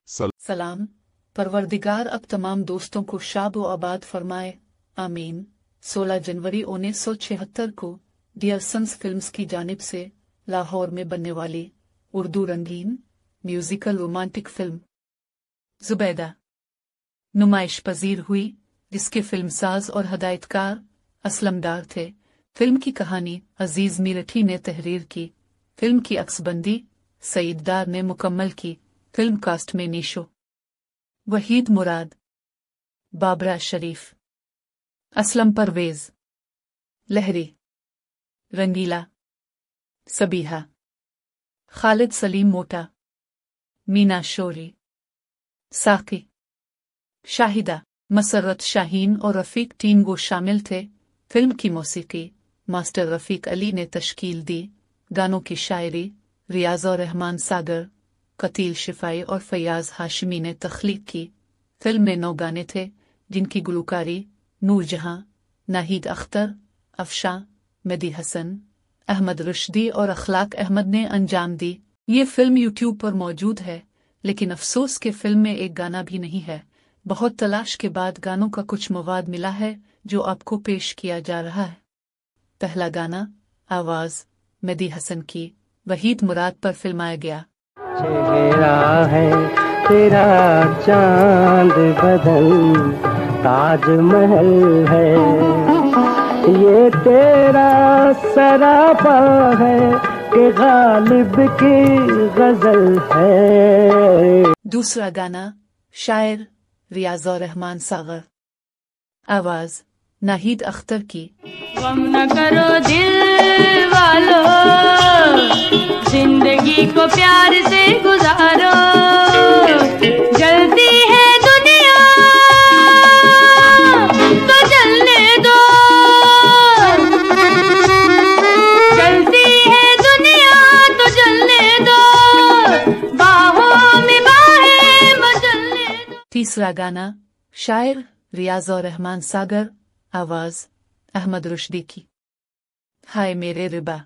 सलाम। परवरदिगार अब तमाम दोस्तों को शाब व आबाद फरमाए, आमीन। 16 जनवरी 1976 को डियर सन्स फिल्म्स की जानिब से लाहौर में बनने वाली उर्दू रंगीन म्यूजिकल रोमांटिक फिल्म जुबैदा नुमाइश पजीर हुई, जिसके फिल्मसाज और हदायतकार असलम डार थे। फिल्म की कहानी अजीज मीरठी ने तहरीर की। फिल्म की अक्सबंदी सईद डार ने मुकम्मल की। फिल्म कास्ट में नीशो, वहीद मुराद, बाबरा शरीफ, असलम परवेज, लहरी, रंगीला, सबीहा, खालिद सलीम मोटा, मीना शोरी, साकी, शाहिदा, मसरत शाहीन और रफ़ीक टीम वो शामिल थे। फिल्म की मौसीकी मास्टर रफ़ीक अली ने तश्कील दी। गानों की शायरी रियाज़ रहमान सागर, कतील शिफाई और फयाज हाशमी ने तख्लीक की। फिल्म में 9 गाने थे, जिनकी गुलकारी नूरजहां, नाहिद अख्तर, अफशां, मेदी हसन, अहमद रुश्दी और अखलाक अहमद ने अंजाम दी। ये फिल्म यूट्यूब पर मौजूद है, लेकिन अफसोस के फिल्म में एक गाना भी नहीं है। बहुत तलाश के बाद गानों का कुछ मवाद मिला है, जो आपको पेश किया जा रहा है। पहला गाना आवाज मेदी हसन की वहीद मुराद पर फिल्माया गया। चेहरा है तेरा चांद बदन ताजमहल है, ये तेरा सरापा है कि गालिब की गजल है। दूसरा गाना शायर रियाज़ रहमान सागर, आवाज नाहिद अख्तर की। गम न करो दिल वालों, जिंदगी को प्यार से गुजारो, जलती है दुनिया तो जलने दो, जलती है दुनिया तो जलने दो, बाहों में बाहें मचलने दो। तीसरा गाना शायर रियाज़ रहमान सागर, आवाज अहमद रुश्दी की, हाय मेरे रिबा।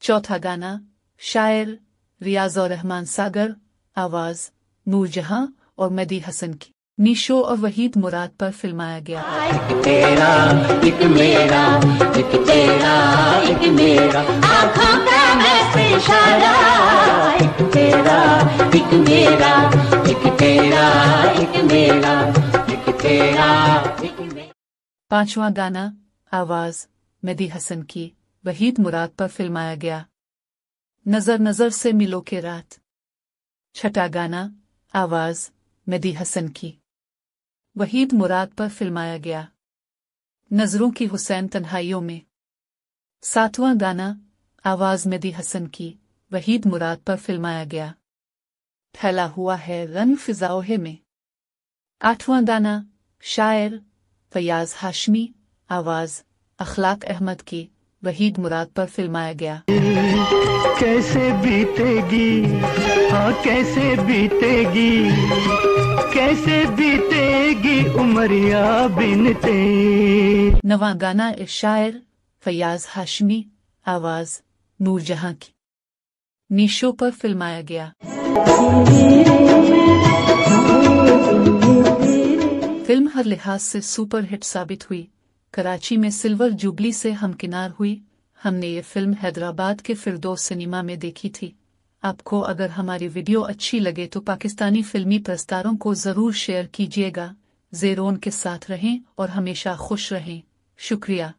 चौथा गाना शायर रियाज़ रहमान सागर, आवाज नूरजहां और मेदी हसन की। नीशो और वहीद मुराद पर फिल्माया गया। एक तेरा एक मेरा, एक तेरा एक मेरा, आँखों का मैसेज इशारा। एक तेरा एक मेरा, एक तेरा एक मेरा, एक तेरा एक मेरा। पांचवा गाना आवाज मेदी हसन की वहीद मुराद पर फिल्माया गया। नजर नजर से मिलो के रात। छठा गाना आवाज मेदी हसन की वहीद मुराद पर फिल्माया गया। नजरों की हुसैन तन्हाइयों में। सातवां गाना आवाज मेदी हसन की वहीद मुराद पर फिल्माया गया। फैला हुआ है रंग फिजाओहे में। आठवां गाना शायर फयाज हाशमी, आवाज अखलाक अहमद की वहीद मुराद पर फिल्माया गया। कैसे बीतेगी हाँ कैसे बीतेगी, कैसे बीतेगी उमरिया बिनते। नवां गाना शायर फयाज हाशमी, आवाज नूरजहां की नीशो पर फिल्माया गया। फिल्म हर लिहाज से सुपरहिट साबित हुई। कराची में सिल्वर जुबली से हमकिनार हुई। हमने ये फिल्म हैदराबाद के फिरदौस सिनेमा में देखी थी। आपको अगर हमारी वीडियो अच्छी लगे तो पाकिस्तानी फिल्मी प्रस्तारों को ज़रूर शेयर कीजिएगा। ज़ेरोन के साथ रहें और हमेशा खुश रहें। शुक्रिया।